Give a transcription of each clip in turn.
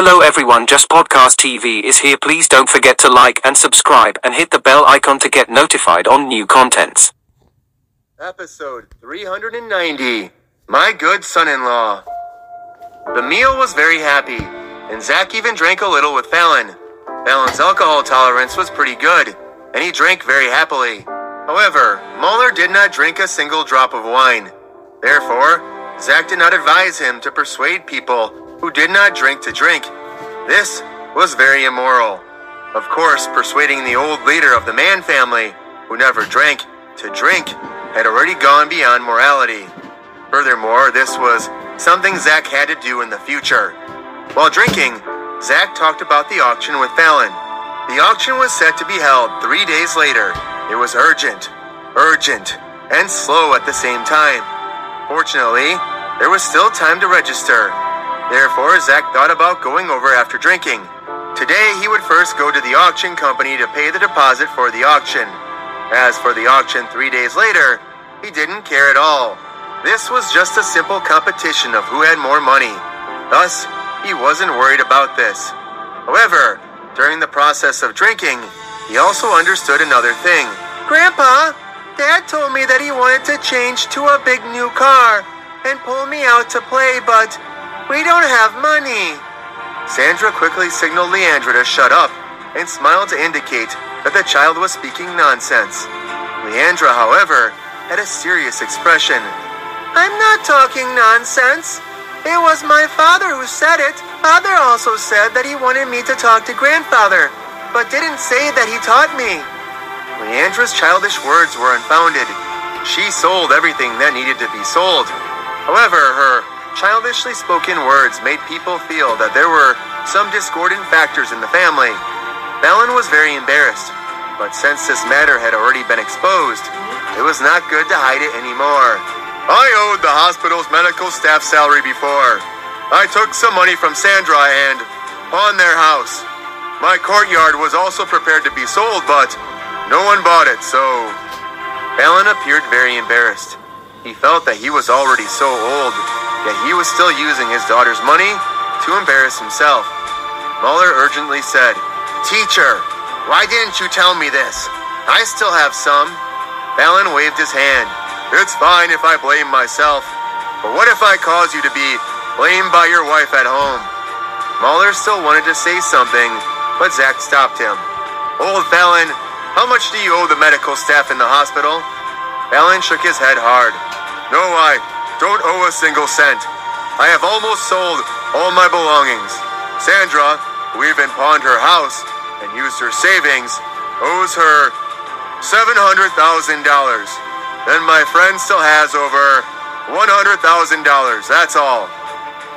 Hello everyone, Just Podcast TV is here. Please don't forget to like and subscribe and hit the bell icon to get notified on new contents. Episode 390, My Good Son-in-Law. The meal was very happy, and Zach even drank a little with Fallon. Fallon's alcohol tolerance was pretty good, and he drank very happily. However, Mueller did not drink a single drop of wine. Therefore, Zach did not advise him to persuade people who did not drink to drink. This was very immoral. Of course, persuading the old leader of the Mann family, who never drank, to drink had already gone beyond morality. Furthermore, this was something Zach had to do in the future. While drinking, Zach talked about the auction with Fallon. The auction was set to be held 3 days later. It was urgent, and slow at the same time. Fortunately, there was still time to register. Therefore, Zach thought about going over after drinking. Today, he would first go to the auction company to pay the deposit for the auction. As for the auction 3 days later, he didn't care at all. This was just a simple competition of who had more money. Thus, he wasn't worried about this. However, during the process of drinking, he also understood another thing. Grandpa, Dad told me that he wanted to change to a big new car and pull me out to play, but we don't have money. Sandra quickly signaled Leandra to shut up and smiled to indicate that the child was speaking nonsense. Leandra, however, had a serious expression. I'm not talking nonsense. It was my father who said it. Father also said that he wanted me to talk to grandfather, but didn't say that he taught me. Leandra's childish words were unfounded. She sold everything that needed to be sold. However, her childishly spoken words made people feel that there were some discordant factors in the family. Fallon was very embarrassed, but since this matter had already been exposed, it was not good to hide it anymore. I owed the hospital's medical staff salary before. I took some money from Sandra and pawned their house. My courtyard was also prepared to be sold, but no one bought it, so... Fallon appeared very embarrassed. He felt that he was already so old, yet he was still using his daughter's money to embarrass himself. Mueller urgently said, Teacher, why didn't you tell me this? I still have some. Fallon waved his hand. It's fine if I blame myself, but what if I cause you to be blamed by your wife at home? Mueller still wanted to say something, but Zach stopped him. Old Fallon, how much do you owe the medical staff in the hospital? Fallon shook his head hard. No, I don't owe a single cent. I have almost sold all my belongings. Sandra, who even pawned her house and used her savings, owes her $700,000. Then my friend still has over $100,000, that's all.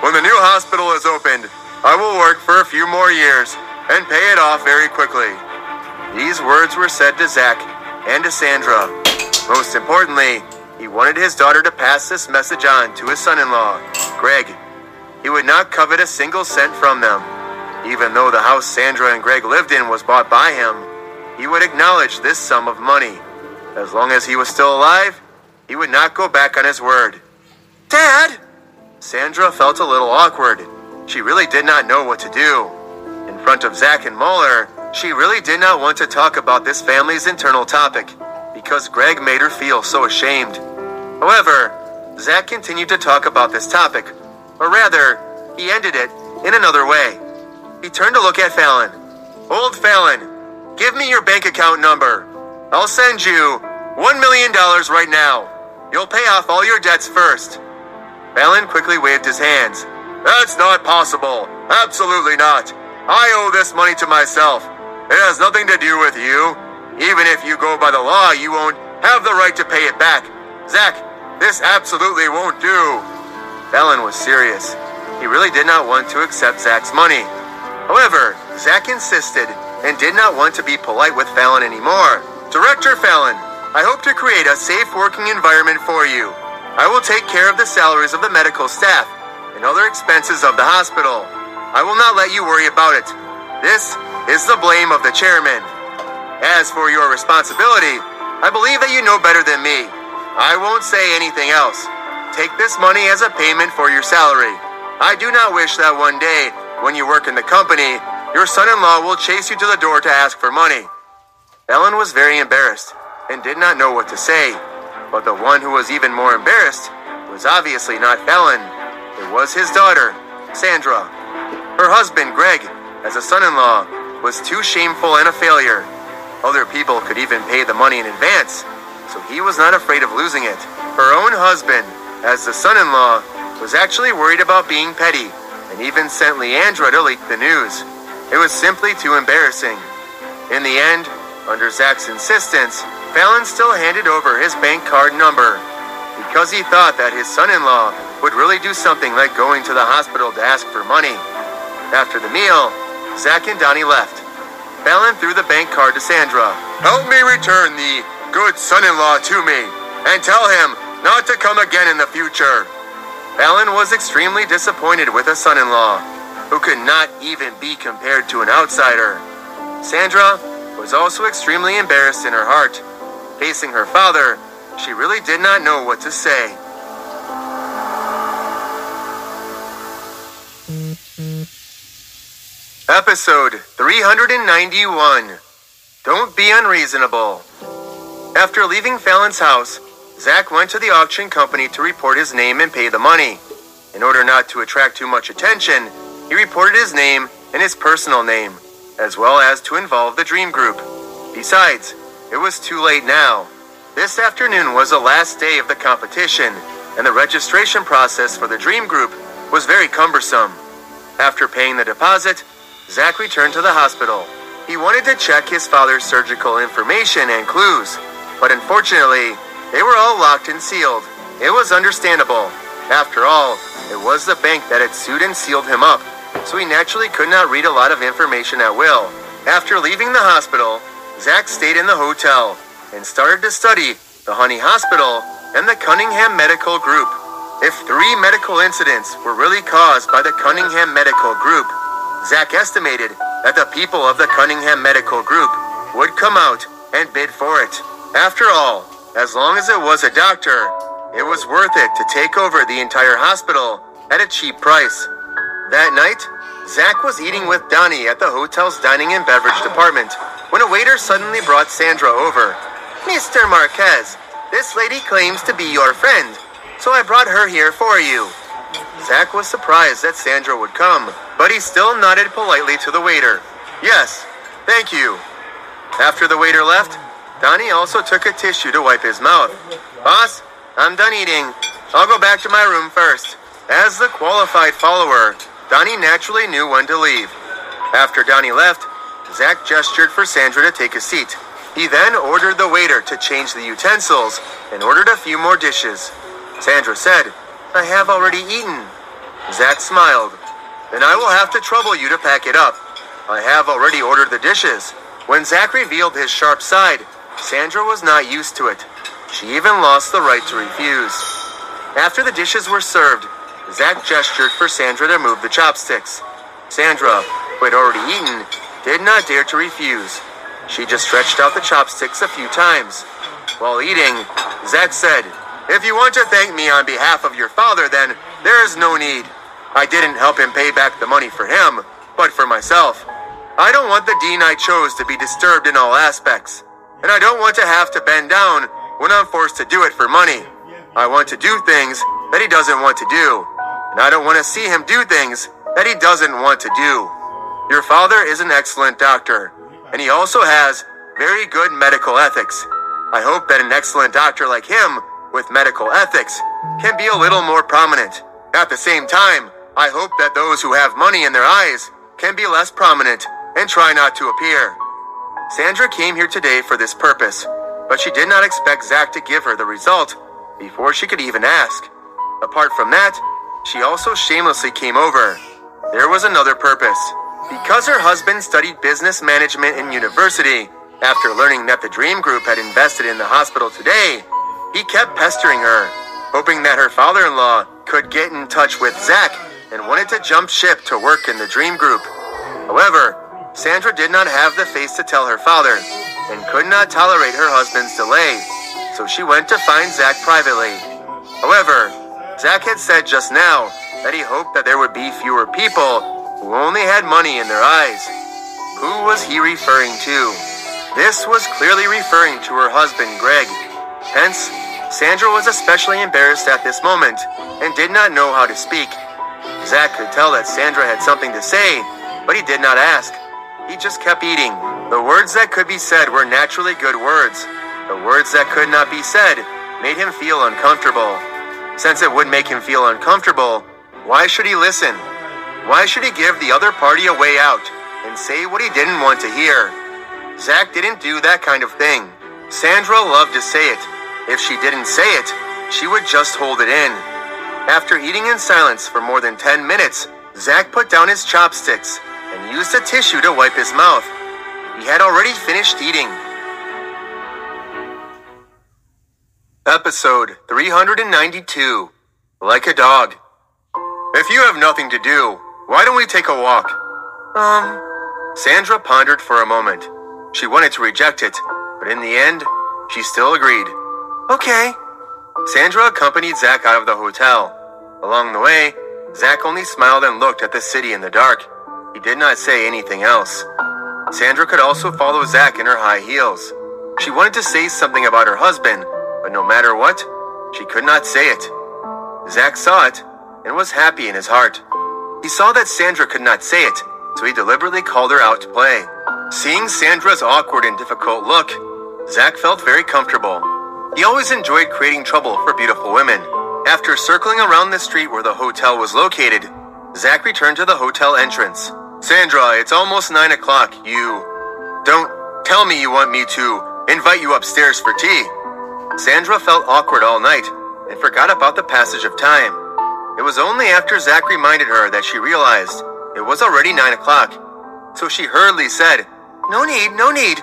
When the new hospital is opened, I will work for a few more years and pay it off very quickly. These words were said to Zach and to Sandra. Most importantly, he wanted his daughter to pass this message on to his son-in-law, Greg. He would not covet a single cent from them. Even though the house Sandra and Greg lived in was bought by him, he would acknowledge this sum of money. As long as he was still alive, he would not go back on his word. Dad! Sandra felt a little awkward. She really did not know what to do. In front of Zach and Mueller, she really did not want to talk about this family's internal topic, because Greg made her feel so ashamed. However, Zach continued to talk about this topic, or rather, he ended it in another way. He turned to look at Fallon. Old Fallon, give me your bank account number. I'll send you $1 million right now. You'll pay off all your debts first. Fallon quickly waved his hands. That's not possible. Absolutely not. I owe this money to myself. It has nothing to do with you. Even if you go by the law, you won't have the right to pay it back. Zach, this absolutely won't do. Fallon was serious. He really did not want to accept Zach's money. However, Zach insisted and did not want to be polite with Fallon anymore. Director Fallon, I hope to create a safe working environment for you. I will take care of the salaries of the medical staff and other expenses of the hospital. I will not let you worry about it. This is the blame of the chairman. As for your responsibility, I believe that you know better than me. I won't say anything else. Take this money as a payment for your salary. I do not wish that one day when you work in the company, your son-in-law will chase you to the door to ask for money. Fallon was very embarrassed and did not know what to say, but the one who was even more embarrassed was obviously not Fallon. It was his daughter, Sandra. Her husband, Greg, as a son-in-law, was too shameful and a failure. Other people could even pay the money in advance, so he was not afraid of losing it. Her own husband, as the son-in-law, was actually worried about being petty and even sent Leandra to leak the news. It was simply too embarrassing. In the end, under Zach's insistence, Fallon still handed over his bank card number because he thought that his son-in-law would really do something like going to the hospital to ask for money. After the meal, Zach and Donnie left. Fallon threw the bank card to Sandra. "Help me return the good son-in-law to me, and tell him not to come again in the future." Fallon was extremely disappointed with a son-in-law who could not even be compared to an outsider. Sandra was also extremely embarrassed in her heart. Facing her father, she really did not know what to say. Episode 391. Don't be unreasonable. After leaving Fallon's house, Zach went to the auction company to report his name and pay the money. In order not to attract too much attention, he reported his name and his personal name, as well as to involve the Dream Group. Besides, it was too late now. This afternoon was the last day of the competition, and the registration process for the Dream Group was very cumbersome. After paying the deposit, Zach returned to the hospital. He wanted to check his father's surgical information and clues, but unfortunately, they were all locked and sealed. It was understandable. After all, it was the bank that had sued and sealed him up, so he naturally could not read a lot of information at will. After leaving the hospital, Zach stayed in the hotel and started to study the Honey Hospital and the Cunningham Medical Group. If 3 medical incidents were really caused by the Cunningham Medical Group, Zach estimated that the people of the Cunningham Medical Group would come out and bid for it. After all, as long as it was a doctor, it was worth it to take over the entire hospital at a cheap price. That night, Zach was eating with Donnie at the hotel's dining and beverage department when a waiter suddenly brought Sandra over. "Mr. Marquez, this lady claims to be your friend, so I brought her here for you." Zach was surprised that Sandra would come, but he still nodded politely to the waiter. "Yes, thank you." After the waiter left, Donnie also took a tissue to wipe his mouth. "Boss, I'm done eating. I'll go back to my room first." As the qualified follower, Donnie naturally knew when to leave. After Donnie left, Zach gestured for Sandra to take a seat. He then ordered the waiter to change the utensils and ordered a few more dishes. Sandra said, "I have already eaten." Zach smiled. "Then I will have to trouble you to pack it up. I have already ordered the dishes." When Zach revealed his sharp side, Sandra was not used to it. She even lost the right to refuse. After the dishes were served, Zach gestured for Sandra to move the chopsticks. Sandra, who had already eaten, did not dare to refuse. She just stretched out the chopsticks a few times. While eating, Zach said, "If you want to thank me on behalf of your father, then there is no need. I didn't help him pay back the money for him, but for myself. I don't want the dean I chose to be disturbed in all aspects, and I don't want to have to bend down when I'm forced to do it for money. I want to do things that he doesn't want to do, and I don't want to see him do things that he doesn't want to do. Your father is an excellent doctor, and he also has very good medical ethics. I hope that an excellent doctor like him with medical ethics can be a little more prominent. At the same time, I hope that those who have money in their eyes can be less prominent and try not to appear." Sandra came here today for this purpose, but she did not expect Zach to give her the result before she could even ask. Apart from that, she also shamelessly came over. There was another purpose. Because her husband studied business management in university, after learning that the Dream Group had invested in the hospital today, he kept pestering her, hoping that her father-in-law could get in touch with Zach and wanted to jump ship to work in the Dream Group. However, Sandra did not have the face to tell her father and could not tolerate her husband's delay, so she went to find Zach privately. However, Zach had said just now that he hoped that there would be fewer people who only had money in their eyes. Who was he referring to? This was clearly referring to her husband, Greg. Hence, Sandra was especially embarrassed at this moment and did not know how to speak. Zach could tell that Sandra had something to say, but he did not ask. He just kept eating. The words that could be said were naturally good words. The words that could not be said made him feel uncomfortable. Since it would make him feel uncomfortable, why should he listen? Why should he give the other party a way out and say what he didn't want to hear? Zach didn't do that kind of thing. Sandra loved to say it. If she didn't say it, she would just hold it in. After eating in silence for more than 10 minutes, Zach put down his chopsticks and used a tissue to wipe his mouth. He had already finished eating. Episode 392, Like a Dog. If you have nothing to do, why don't we take a walk? Sandra pondered for a moment. She wanted to reject it, but in the end, she still agreed. Okay. Sandra accompanied Zach out of the hotel. Along the way, Zach only smiled and looked at the city in the dark. He did not say anything else. Sandra could also follow Zach in her high heels. She wanted to say something about her husband, but no matter what, she could not say it. Zach saw it and was happy in his heart. He saw that Sandra could not say it, so he deliberately called her out to play. Seeing Sandra's awkward and difficult look, Zach felt very comfortable. He always enjoyed creating trouble for beautiful women. After circling around the street where the hotel was located, Zach returned to the hotel entrance. Sandra, it's almost 9 o'clock. You don't tell me you want me to invite you upstairs for tea. Sandra felt awkward all night and forgot about the passage of time. It was only after Zach reminded her that she realized it was already 9 o'clock. So she hurriedly said, No need.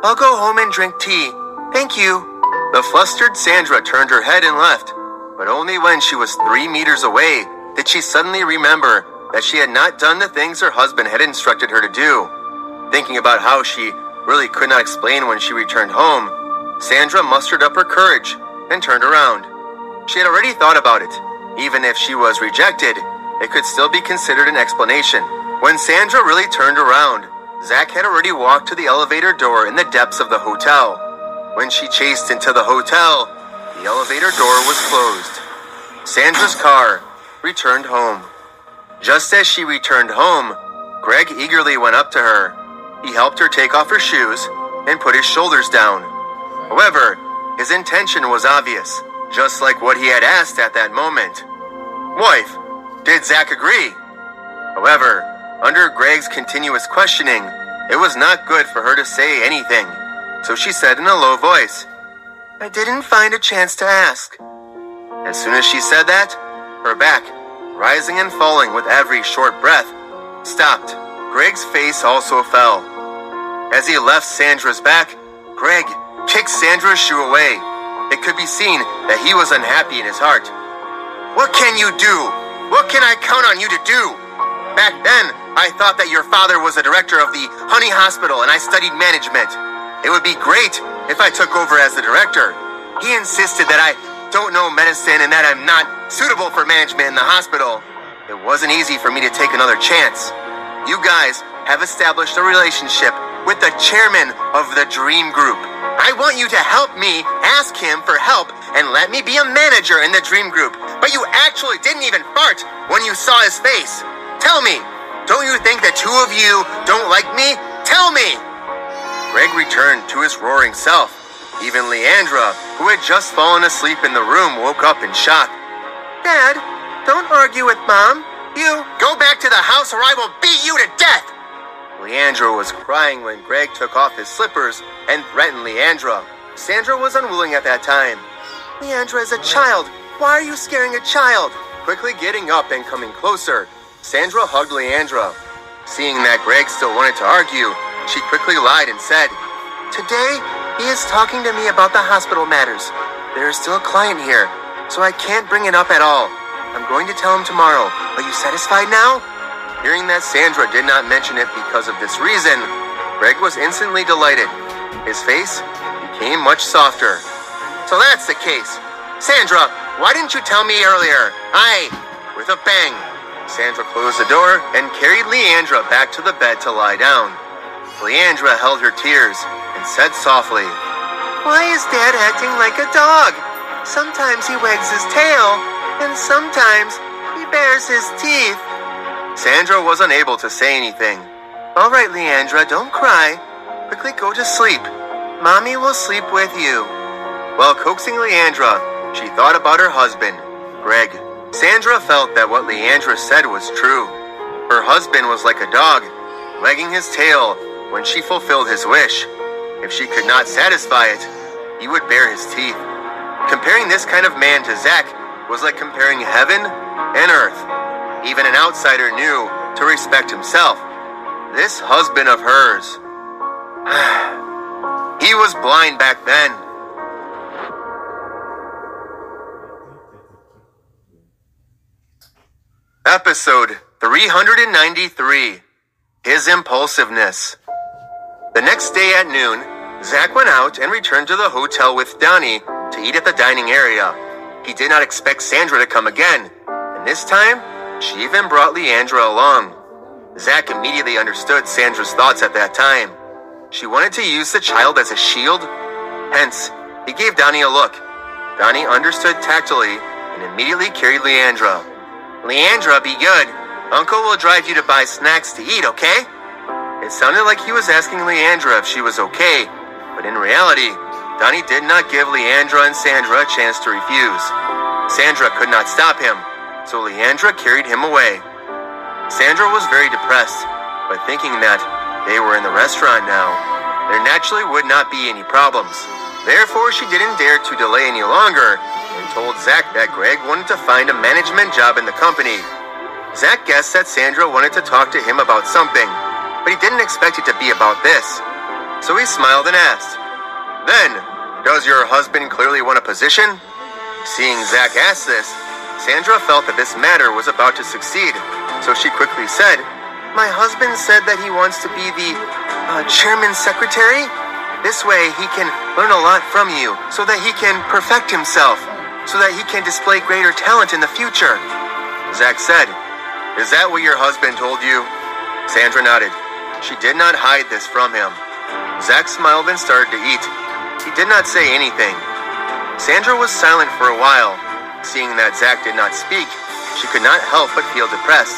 I'll go home and drink tea. Thank you. The flustered Sandra turned her head and left, but only when she was 3 meters away did she suddenly remember that she had not done the things her husband had instructed her to do. Thinking about how she really could not explain when she returned home, Sandra mustered up her courage and turned around. She had already thought about it. Even if she was rejected, it could still be considered an explanation. When Sandra really turned around, Zach had already walked to the elevator door in the depths of the hotel. When she chased into the hotel, the elevator door was closed. Sandra's car returned home. Just as she returned home, Greg eagerly went up to her. He helped her take off her shoes and put his shoulders down. However, his intention was obvious, just like what he had asked at that moment. Wife, did Zach agree? However, under Greg's continuous questioning, it was not good for her to say anything, so she said in a low voice, I didn't find a chance to ask. As soon as she said that, her back, rising and falling with every short breath, stopped. Greg's face also fell. As he left Sandra's back, Greg kicked Sandra's shoe away. It could be seen that he was unhappy in his heart. What can you do? What can I count on you to do? Back then, I thought that your father was the director of the Honey Hospital and I studied management. It would be great if I took over as the director. He insisted that I don't know medicine and that I'm not suitable for management in the hospital. It wasn't easy for me to take another chance. You guys have established a relationship with the chairman of the Dream Group. I want you to help me ask him for help and let me be a manager in the Dream Group. But you actually didn't even fart when you saw his face. Tell me, don't you think the two of you don't like me? Tell me! Greg returned to his roaring self. Even Leandra, who had just fallen asleep in the room, woke up in shock. Dad, don't argue with Mom. You go back to the house or I will beat you to death! Leandra was crying when Greg took off his slippers and threatened Leandra. Sandra was unwilling at that time. Leandra is a child. Why are you scaring a child? Quickly getting up and coming closer, Sandra hugged Leandra. Seeing that Greg still wanted to argue, she quickly lied and said, Today, he is talking to me about the hospital matters. There is still a client here, so I can't bring it up at all. I'm going to tell him tomorrow. Are you satisfied now? Hearing that Sandra did not mention it because of this reason, Greg was instantly delighted. His face became much softer. So that's the case. Sandra, why didn't you tell me earlier? With a bang, Sandra closed the door and carried Leandra back to the bed to lie down. Leandra held her tears and said softly, "Why is Dad acting like a dog? Sometimes he wags his tail, and sometimes he bares his teeth." Sandra was unable to say anything. "All right, Leandra, don't cry. Quickly go to sleep. Mommy will sleep with you." While coaxing Leandra, she thought about her husband, Greg. Sandra felt that what Leandra said was true. Her husband was like a dog, wagging his tail when she fulfilled his wish. If she could not satisfy it, he would bare his teeth. Comparing this kind of man to Zach was like comparing heaven and earth. Even an outsider knew to respect himself. This husband of hers. He was blind back then. Episode 393. His Impulsiveness. The next day at noon, Zach went out and returned to the hotel with Donnie to eat at the dining area. He did not expect Sandra to come again, and this time, she even brought Leandra along. Zach immediately understood Sandra's thoughts at that time. She wanted to use the child as a shield. Hence, he gave Donnie a look. Donnie understood tactily and immediately carried Leandra. "Leandra, be good. Uncle will drive you to buy snacks to eat, okay?" It sounded like he was asking Leandra if she was okay, but in reality, Donnie did not give Leandra and Sandra a chance to refuse. Sandra could not stop him, so Leandra carried him away. Sandra was very depressed, but thinking that they were in the restaurant now, there naturally would not be any problems. Therefore, she didn't dare to delay any longer and told Zach that Greg wanted to find a management job in the company. Zach guessed that Sandra wanted to talk to him about something, but he didn't expect it to be about this. So he smiled and asked, "Then, does your husband clearly want a position?" Seeing Zach ask this, Sandra felt that this matter was about to succeed, so she quickly said, "My husband said that he wants to be the chairman's secretary. This way he can learn a lot from you, so that he can perfect himself, so that he can display greater talent in the future." Zach said, "Is that what your husband told you?" Sandra nodded. She did not hide this from him. Zach smiled and started to eat. He did not say anything. Sandra was silent for a while. Seeing that Zach did not speak, she could not help but feel depressed.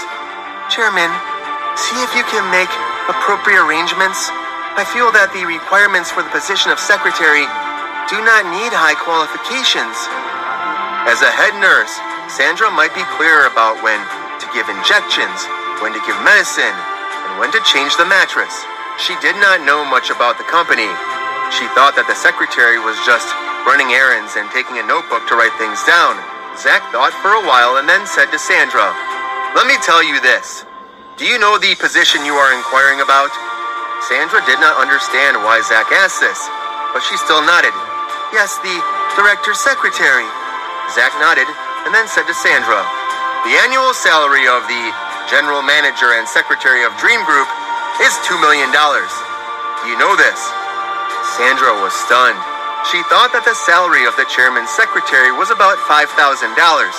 "Chairman, see if you can make appropriate arrangements. I feel that the requirements for the position of secretary do not need high qualifications." As a head nurse, Sandra might be clearer about when to give injections, when to give medicine, and when to change the mattress. She did not know much about the company. She thought that the secretary was just running errands and taking a notebook to write things down. Zach thought for a while and then said to Sandra, "Let me tell you this. Do you know the position you are inquiring about?" Sandra did not understand why Zach asked this, but she still nodded. "Yes, the director's secretary." Zach nodded and then said to Sandra, "The annual salary of the general manager and secretary of Dream Group is $2 million. Do you know this?" Sandra was stunned. She thought that the salary of the chairman's secretary was about $5,000.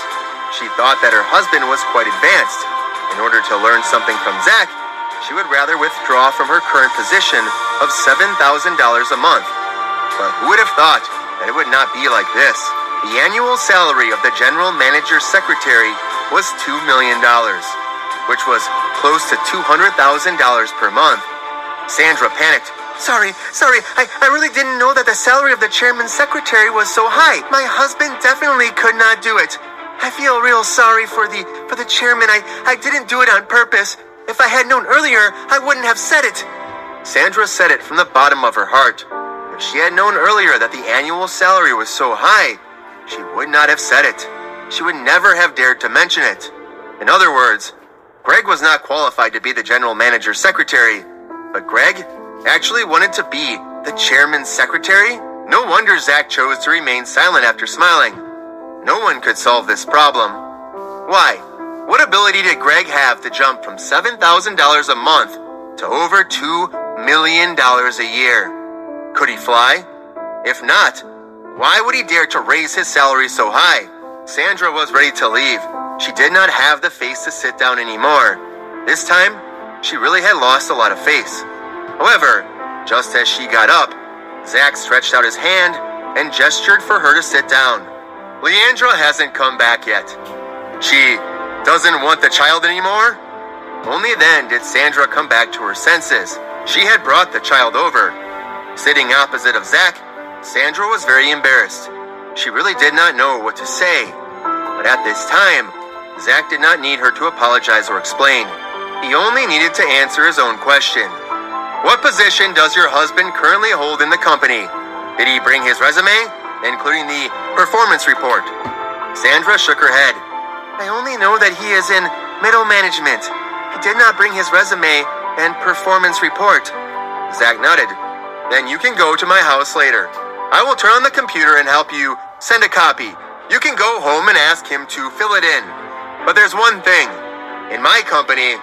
She thought that her husband was quite advanced. In order to learn something from Zach, she would rather withdraw from her current position of $7,000 a month. But who would have thought that it would not be like this? The annual salary of the general manager's secretary was $2 million, which was close to $200,000 per month. Sandra panicked. Sorry, I really didn't know that the salary of the chairman's secretary was so high. My husband definitely could not do it. I feel real sorry for the chairman. I didn't do it on purpose. If I had known earlier, I wouldn't have said it." Sandra said it from the bottom of her heart. If she had known earlier that the annual salary was so high, she would not have said it. She would never have dared to mention it. In other words, Greg was not qualified to be the general manager's secretary, but Greg actually wanted to be the chairman's secretary? No wonder Zach chose to remain silent after smiling. No one could solve this problem. Why? What ability did Greg have to jump from $7,000 a month to over $2 million a year? Could he fly? If not, why would he dare to raise his salary so high? Sandra was ready to leave, She did not have the face to sit down anymore. This time, she really had lost a lot of face. However, just as she got up, Zach stretched out his hand and gestured for her to sit down. Leandra hasn't come back yet. She doesn't want the child anymore? Only then did Sandra come back to her senses. She had brought the child over. Sitting opposite of Zach, Sandra was very embarrassed. She really did not know what to say. But at this time, Zach did not need her to apologize or explain. He only needed to answer his own question. What position does your husband currently hold in the company? Did he bring his resume, including the performance report? Sandra shook her head. I only know that he is in middle management. He did not bring his resume and performance report. Zach nodded. Then you can go to my house later. I will turn on the computer and help you send a copy. You can go home and ask him to fill it in. But there's one thing. In my company,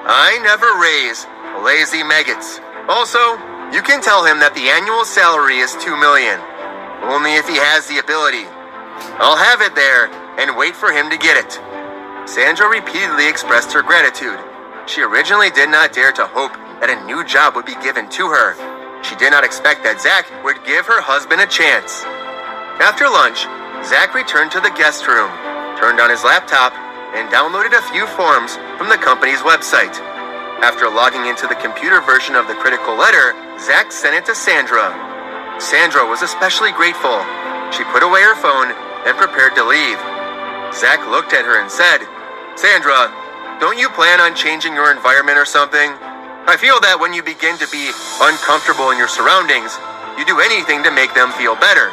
I never raise lazy maggots. Also, you can tell him that the annual salary is $2 million. Only if he has the ability. I'll have it there and wait for him to get it. Sandra repeatedly expressed her gratitude. She originally did not dare to hope that a new job would be given to her. She did not expect that Zach would give her husband a chance. After lunch, Zach returned to the guest room, turned on his laptop, and downloaded a few forms from the company's website. After logging into the computer version of the critical letter, Zach sent it to Sandra. Sandra was especially grateful. She put away her phone and prepared to leave. Zach looked at her and said, Sandra, don't you plan on changing your environment or something? I feel that when you begin to be uncomfortable in your surroundings, you do anything to make them feel better.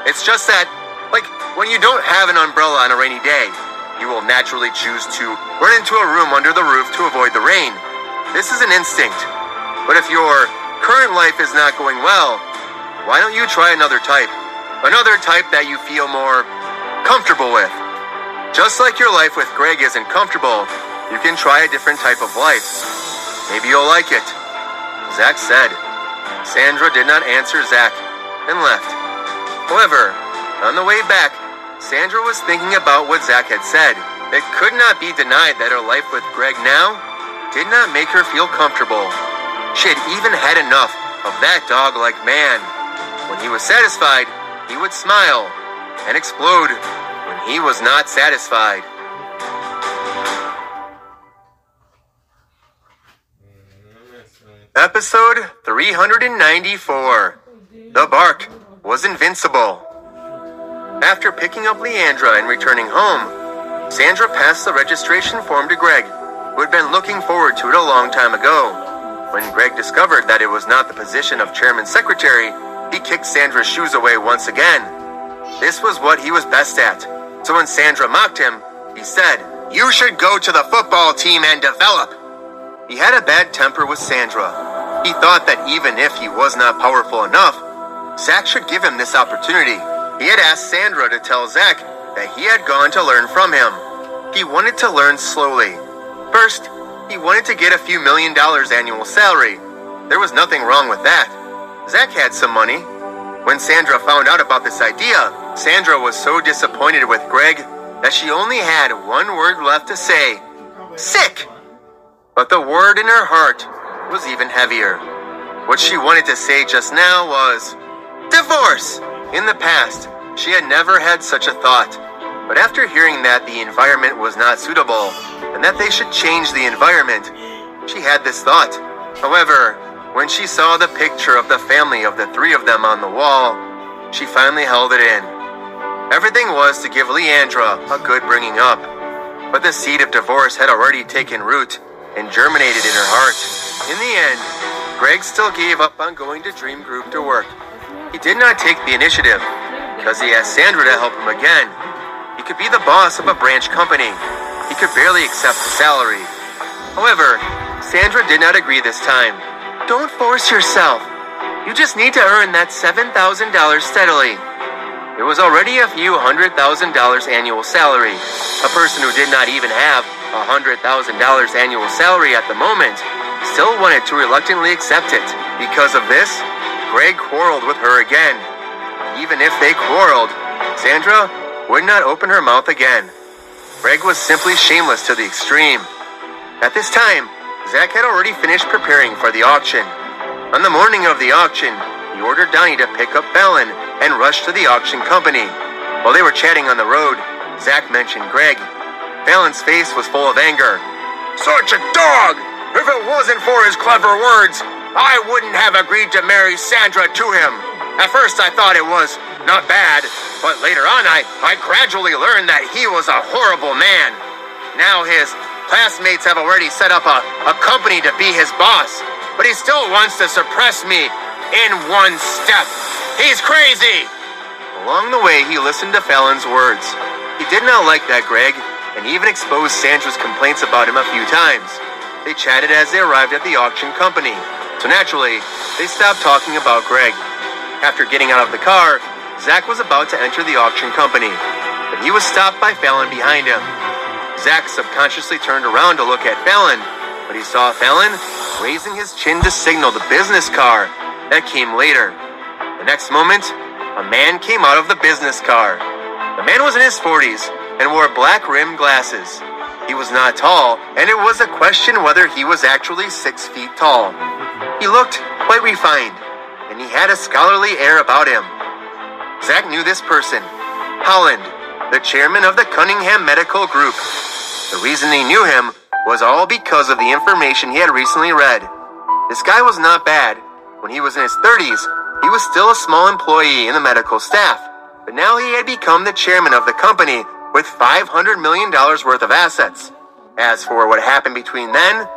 It's just that, like when you don't have an umbrella on a rainy day, you will naturally choose to run into a room under the roof to avoid the rain. This is an instinct. But if your current life is not going well, why don't you try another type? Another type that you feel more comfortable with. Just like your life with Greg isn't comfortable, you can try a different type of life. Maybe you'll like it, Zach said. Sandra did not answer Zach and left. However, on the way back, Sandra was thinking about what Zach had said. It could not be denied that her life with Greg now did not make her feel comfortable. She had even had enough of that dog-like man. When he was satisfied, he would smile and explode when he was not satisfied. Episode 394. The bark was invincible. After picking up Leandra and returning home, Sandra passed the registration form to Greg, who had been looking forward to it a long time ago. When Greg discovered that it was not the position of chairman's secretary, he kicked Sandra's shoes away once again. This was what he was best at, so when Sandra mocked him, he said, You should go to the football team and develop. He had a bad temper with Sandra. He thought that even if he was not powerful enough, Zach should give him this opportunity. He had asked Sandra to tell Zach that he had gone to learn from him. He wanted to learn slowly. First, he wanted to get a few $1 million annual salary. There was nothing wrong with that. Zach had some money. When Sandra found out about this idea, Sandra was so disappointed with Greg that she only had one word left to say, sick! But the word in her heart was even heavier. What she wanted to say just now was, divorce! In the past, she had never had such a thought. But after hearing that the environment was not suitable, and that they should change the environment, she had this thought. However, when she saw the picture of the family of the three of them on the wall, she finally held it in. Everything was to give Leandra a good bringing up, but the seed of divorce had already taken root and germinated in her heart. In the end, Greg still gave up on going to Dream Group to work. He did not take the initiative, because he asked Sandra to help him again. He could be the boss of a branch company. He could barely accept the salary. However, Sandra did not agree this time. Don't force yourself. You just need to earn that $7,000 steadily. It was already a few $100,000 annual salary. A person who did not even have $100,000 annual salary at the moment still wanted to reluctantly accept it. Because of this, Greg quarreled with her again. Even if they quarreled, Sandra would not open her mouth again. Greg was simply shameless to the extreme. At this time, Zach had already finished preparing for the auction. On the morning of the auction, he ordered Donnie to pick up Fallon and rush to the auction company. While they were chatting on the road, Zach mentioned Greg. Fallon's face was full of anger. "Such a dog! If it wasn't for his clever words, I wouldn't have agreed to marry Sandra to him. At first I thought it was not bad, but later on I gradually learned that he was a horrible man. Now his classmates have already set up a company to be his boss, but he still wants to suppress me in one step. He's crazy!" Along the way, he listened to Fallon's words. He did not like that Greg, and even exposed Sandra's complaints about him a few times. They chatted as they arrived at the auction company, so naturally, they stopped talking about Greg. After getting out of the car, Zach was about to enter the auction company, but he was stopped by Fallon behind him. Zach subconsciously turned around to look at Fallon, but he saw Fallon raising his chin to signal the business car. That came later. The next moment, a man came out of the business car. The man was in his 40s and wore black rimmed glasses. He was not tall, and it was a question whether he was actually 6 feet tall. He looked quite refined, and he had a scholarly air about him. Zach knew this person, Holland, the chairman of the Cunningham Medical Group. The reason he knew him was all because of the information he had recently read. This guy was not bad. When he was in his 30s, he was still a small employee in the medical staff, but now he had become the chairman of the company with $500 million worth of assets. As for what happened between then,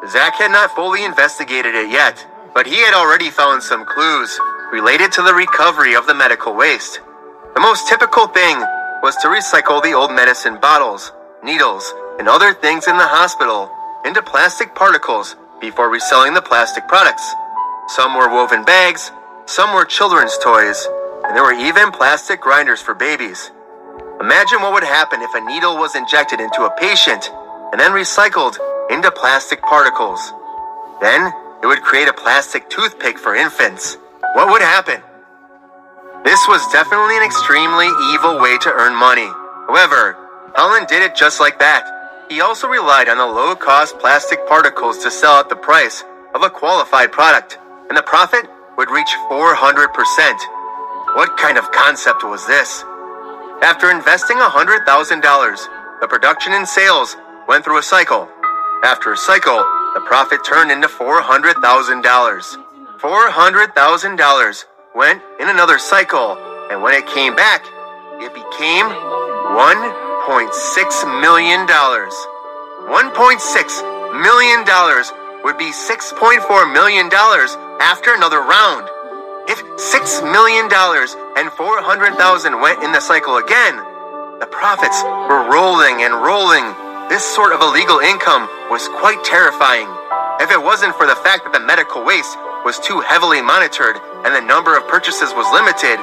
Zach had not fully investigated it yet, but he had already found some clues related to the recovery of the medical waste. The most typical thing was to recycle the old medicine bottles, needles, and other things in the hospital into plastic particles before reselling the plastic products. Some were woven bags, some were children's toys, and there were even plastic grinders for babies. Imagine what would happen if a needle was injected into a patient and then recycled into plastic particles. Then it would create a plastic toothpick for infants. What would happen? This was definitely an extremely evil way to earn money. However, Holland did it just like that. He also relied on the low-cost plastic particles to sell at the price of a qualified product, and the profit would reach 400%. What kind of concept was this? After investing $100,000, the production and sales went through a cycle. After a cycle, the profit turned into $400,000. $400,000 went in another cycle, and when it came back, it became $1.6 million. $1.6 million would be $6.4 million after another round. If $6 million and $400,000 went in the cycle again, the profits were rolling and rolling. This sort of illegal income was quite terrifying. If it wasn't for the fact that the medical waste was too heavily monitored and the number of purchases was limited,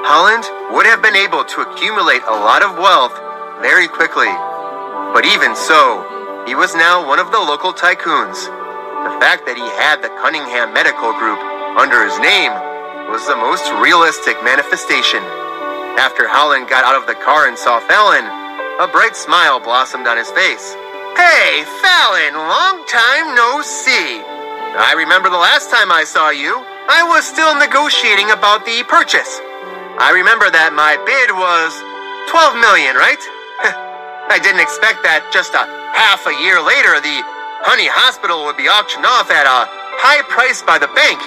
Holland would have been able to accumulate a lot of wealth very quickly. But even so, he was now one of the local tycoons. The fact that he had the Cunningham Medical Group under his name was the most realistic manifestation. After Holland got out of the car and saw Fallon, a bright smile blossomed on his face. "Hey, Fallon, long time no see. I remember the last time I saw you, I was still negotiating about the purchase. I remember that my bid was $12 million, right? I didn't expect that just a half a year later, the Honey Hospital would be auctioned off at a high price by the bank.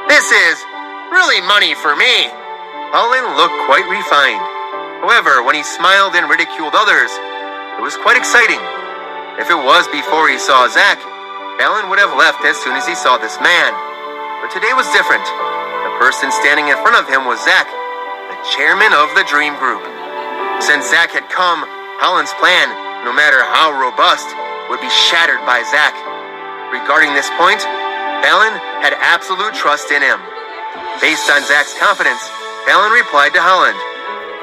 This is really money for me." Holland looked quite refined. However, when he smiled and ridiculed others, it was quite exciting. If it was before he saw Zach, Fallon would have left as soon as he saw this man. But today was different. The person standing in front of him was Zach, the chairman of the Dream Group. Since Zach had come, Holland's plan, no matter how robust, would be shattered by Zach. Regarding this point, Fallon had absolute trust in him. Based on Zach's confidence, Fallon replied to Holland,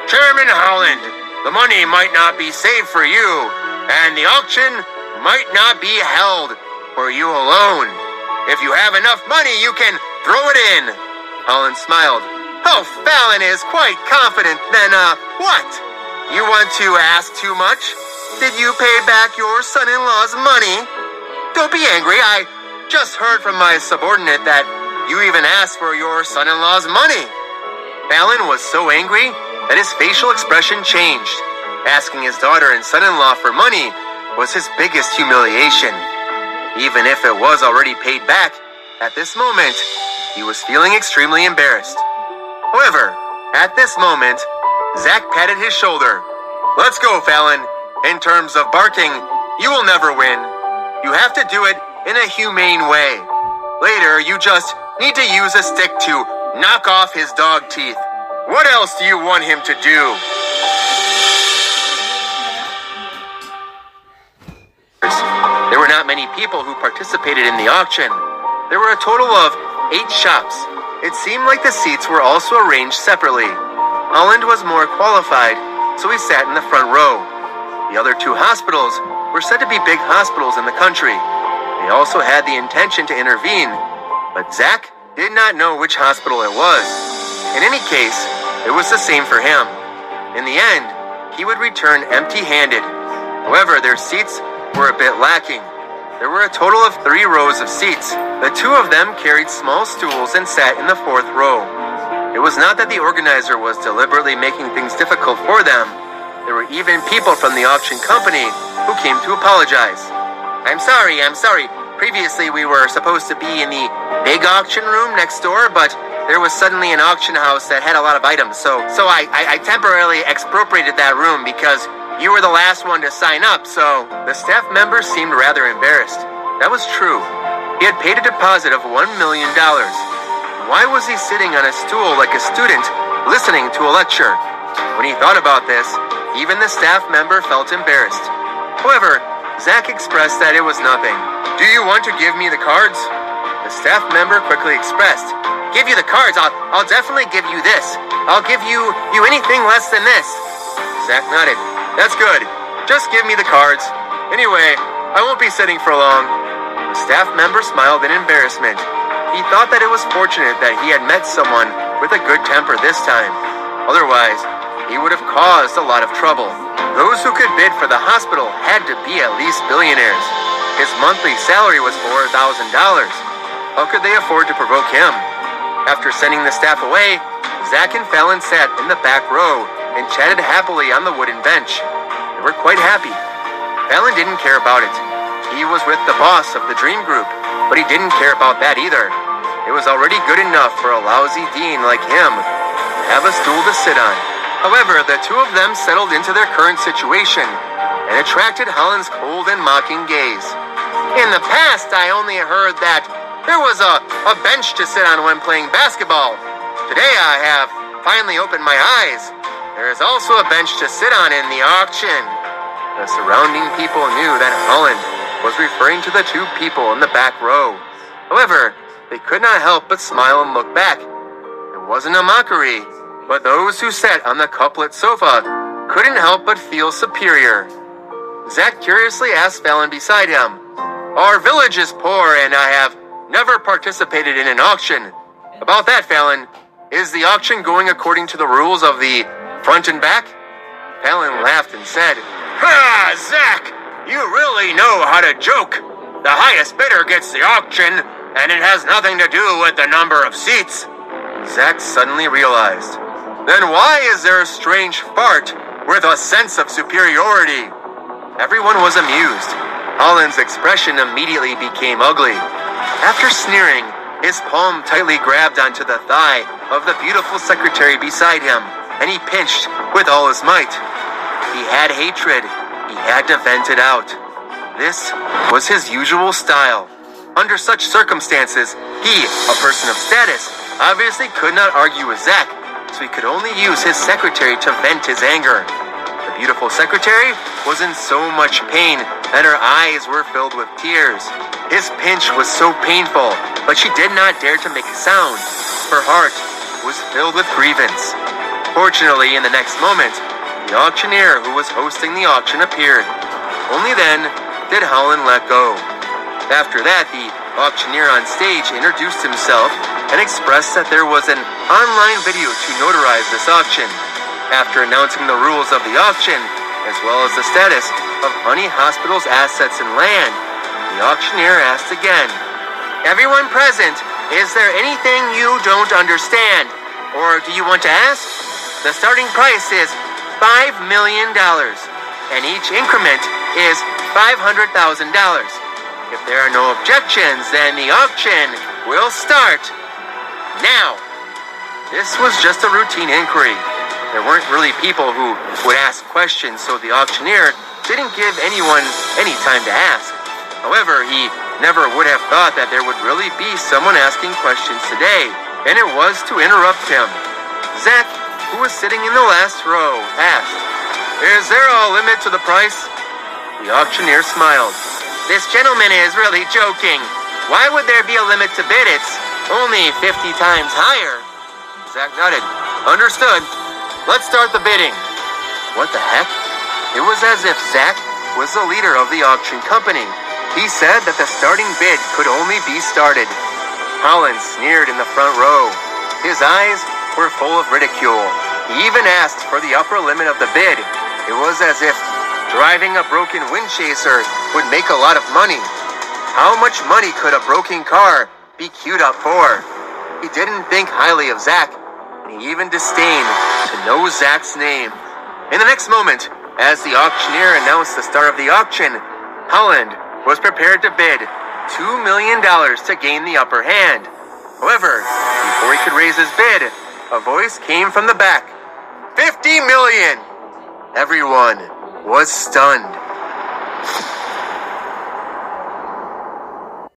"Chairman Holland, the money might not be saved for you, and the auction might not be held for you alone. If you have enough money, you can throw it in." Holland smiled. "Oh, Fallon is quite confident then, what? You want to ask too much?" Did you pay back your son-in-law's money? Don't be angry. I just heard from my subordinate that you even asked for your son-in-law's money. Fallon was so angry that his facial expression changed. Asking his daughter and son-in-law for money was his biggest humiliation. Even if it was already paid back, at this moment, he was feeling extremely embarrassed. However, at this moment, Zach patted his shoulder. Let's go, Fallon. In terms of barking, you will never win. You have to do it in a humane way. Later, you just need to use a stick to knock off his dog teeth. What else do you want him to do? There were not many people who participated in the auction. There were a total of 8 shops. It seemed like the seats were also arranged separately. Holland was more qualified, so he sat in the front row. The other 2 hospitals were said to be big hospitals in the country. They also had the intention to intervene, but Zach did not know which hospital it was. In any case, it was the same for him. In the end, he would return empty-handed. However, their seats were a bit lacking. There were a total of 3 rows of seats. The 2 of them carried small stools and sat in the 4th row. It was not that the organizer was deliberately making things difficult for them. There were even people from the auction company who came to apologize. I'm sorry. Previously, we were supposed to be in the big auction room next door, but there was suddenly an auction house that had a lot of items, so I temporarily expropriated that room because you were the last one to sign up, so the staff member seemed rather embarrassed. That was true. He had paid a deposit of $1 million. Why was he sitting on a stool like a student, listening to a lecture? When he thought about this, even the staff member felt embarrassed. However, Zach expressed that it was nothing. Do you want to give me the cards? The staff member quickly expressed, give you the cards? I'll definitely give you this. I'll give you anything less than this. Zach nodded. That's good. Just give me the cards. Anyway, I won't be sitting for long. The staff member smiled in embarrassment. He thought that it was fortunate that he had met someone with a good temper this time. Otherwise, he would have caused a lot of trouble. Those who could bid for the hospital had to be at least billionaires. His monthly salary was $4,000. How could they afford to provoke him? After sending the staff away, Zach and Fallon sat in the back row and chatted happily on the wooden bench. They were quite happy. Fallon didn't care about it. He was with the boss of the Dream Group, but he didn't care about that either. It was already good enough for a lousy dean like him to have a stool to sit on. However, the 2 of them settled into their current situation and attracted Holland's cold and mocking gaze. In the past, I only heard that there was a bench to sit on when playing basketball. Today, I have finally opened my eyes. There is also a bench to sit on in the auction. The surrounding people knew that Holland was referring to the 2 people in the back row. However, they could not help but smile and look back. It wasn't a mockery, but those who sat on the couplet sofa couldn't help but feel superior. Zach curiously asked Fallon beside him, Our village is poor and I have never participated in an auction. About that, Fallon, is the auction going according to the rules of the front and back? Fallon laughed and said, Ha, Zach, you really know how to joke. The highest bidder gets the auction, and it has nothing to do with the number of seats. Zach suddenly realized. Then why is there a strange fart with a sense of superiority? Everyone was amused. Holland's expression immediately became ugly. After sneering, his palm tightly grabbed onto the thigh of the beautiful secretary beside him, and he pinched with all his might. He had hatred. He had to vent it out. This was his usual style. Under such circumstances, he, a person of status, obviously could not argue with Zach, so he could only use his secretary to vent his anger. The beautiful secretary was in so much pain that her eyes were filled with tears. His pinch was so painful, but she did not dare to make a sound. Her heart was filled with grievance. Fortunately, in the next moment, the auctioneer who was hosting the auction appeared. Only then did Holland let go. After that, the auctioneer on stage introduced himself and expressed that there was an online video to notarize this auction. After announcing the rules of the auction, as well as the status, of Honey Hospital's assets and land. The auctioneer asked again, "Everyone present, is there anything you don't understand? Or do you want to ask? The starting price is $5 million, and each increment is $500,000. If there are no objections, then the auction will start now." This was just a routine inquiry. There weren't really people who would ask questions, so the auctioneer didn't give anyone any time to ask. However, he never would have thought that there would really be someone asking questions today, and it was to interrupt him. Zach, who was sitting in the last row, asked, "Is there a limit to the price?" The auctioneer smiled. "This gentleman is really joking. Why would there be a limit to bid? It's only 50 times higher." Zach nodded. "Understood. Let's start the bidding." What the heck? It was as if Zach was the leader of the auction company. He said that the starting bid could only be started. Holland sneered in the front row. His eyes were full of ridicule. He even asked for the upper limit of the bid. It was as if driving a broken wind chaser would make a lot of money. How much money could a broken car be queued up for? He didn't think highly of Zach, and he even disdained to know Zach's name. In the next moment, as the auctioneer announced the start of the auction, Holland was prepared to bid $2 million to gain the upper hand. However, before he could raise his bid, a voice came from the back. $50 million! Everyone was stunned.